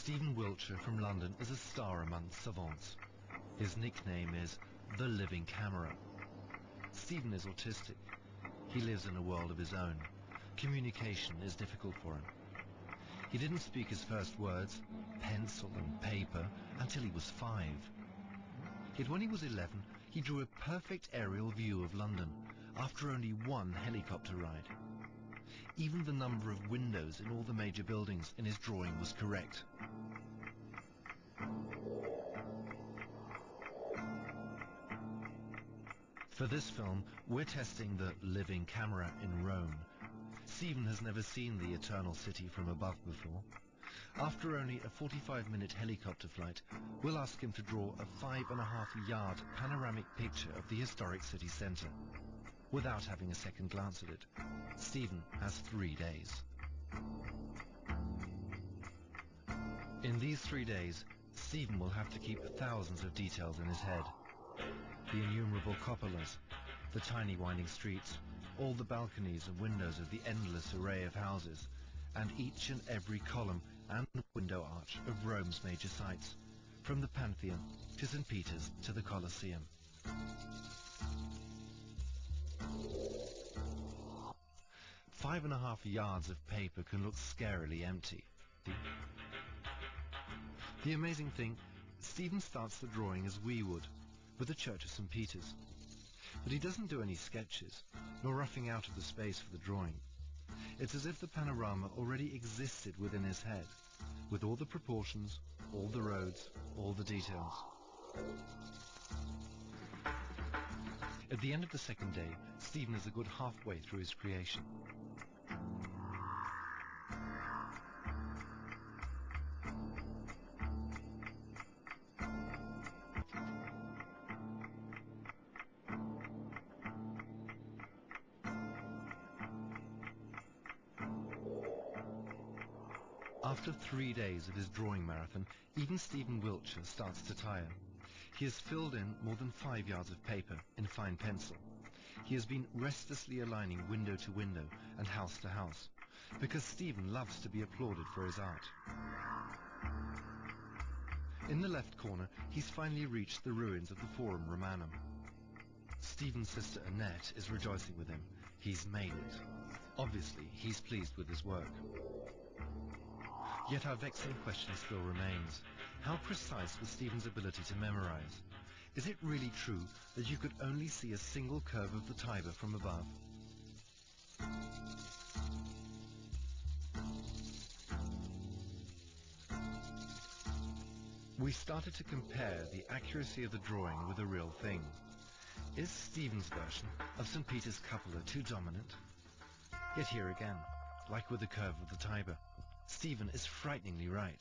Stephen Wiltshire from London is a star among savants. His nickname is the Living Camera. Stephen is autistic. He lives in a world of his own. Communication is difficult for him. He didn't speak his first words, pencil and paper, until he was 5. Yet when he was 11, he drew a perfect aerial view of London after only one helicopter ride. Even the number of windows in all the major buildings in his drawing was correct. For this film, we're testing the living camera in Rome. Stephen has never seen the Eternal City from above before. After only a 45-minute helicopter flight, we'll ask him to draw a 5.5-yard panoramic picture of the historic city centre. Without having a second glance at it, Stephen has 3 days. In these 3 days, Stephen will have to keep thousands of details in his head. The innumerable cupolas, the tiny winding streets, all the balconies and windows of the endless array of houses, and each and every column and window arch of Rome's major sites, from the Pantheon to St. Peter's to the Colosseum. Five and a half yards of paper can look scarily empty. The amazing thing, Stephen starts the drawing as we would, with the Church of St. Peter's. But he doesn't do any sketches, nor roughing out of the space for the drawing. It's as if the panorama already existed within his head, with all the proportions, all the roads, all the details. At the end of the second day, Stephen is a good halfway through his creation. After 3 days of his drawing marathon, even Stephen Wiltshire starts to tire. He has filled in more than 5 yards of paper in fine pencil. He has been restlessly aligning window to window and house to house, because Stephen loves to be applauded for his art. In the left corner, he's finally reached the ruins of the Forum Romanum. Stephen's sister Annette is rejoicing with him. He's made it. Obviously, he's pleased with his work. Yet our vexing question still remains. How precise was Stephen's ability to memorize? Is it really true that you could only see a single curve of the Tiber from above? We started to compare the accuracy of the drawing with the real thing. Is Stephen's version of St. Peter's cupola too dominant? Yet here again, like with the curve of the Tiber, Stephen is frighteningly right.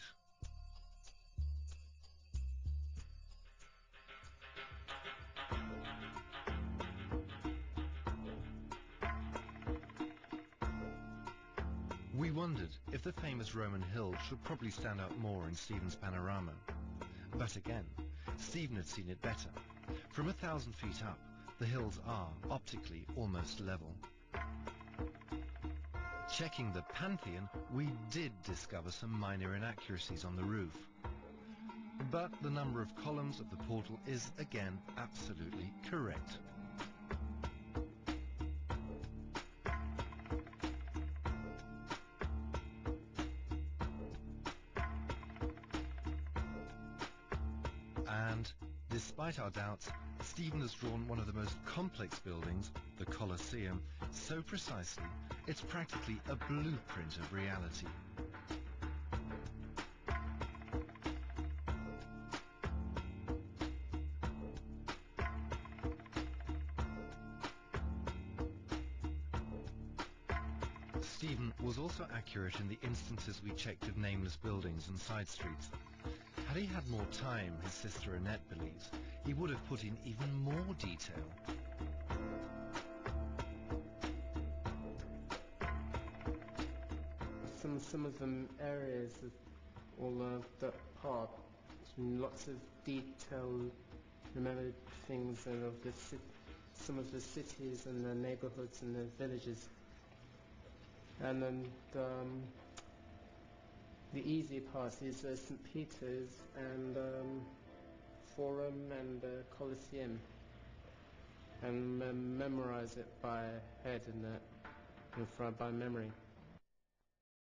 We wondered if the famous Roman hills should probably stand out more in Stephen's panorama. But again, Stephen had seen it better. From 1,000 feet up, the hills are, optically, almost level. Checking the Pantheon, we did discover some minor inaccuracies on the roof. But the number of columns of the portal is, again, absolutely correct. And, despite our doubts, Stephen has drawn one of the most complex buildings, the Colosseum, so precisely, it's practically a blueprint of reality. Stephen was also accurate in the instances we checked of nameless buildings and side streets. Had he had more time, his sister Annette believes, he would have put in even more detail. Some of them areas of all that part, lots of detail, remembered things of some of the cities and the neighborhoods and the villages. And then the easy part is St. Peter's and Forum and Colosseum, and memorize it by head and that, by memory.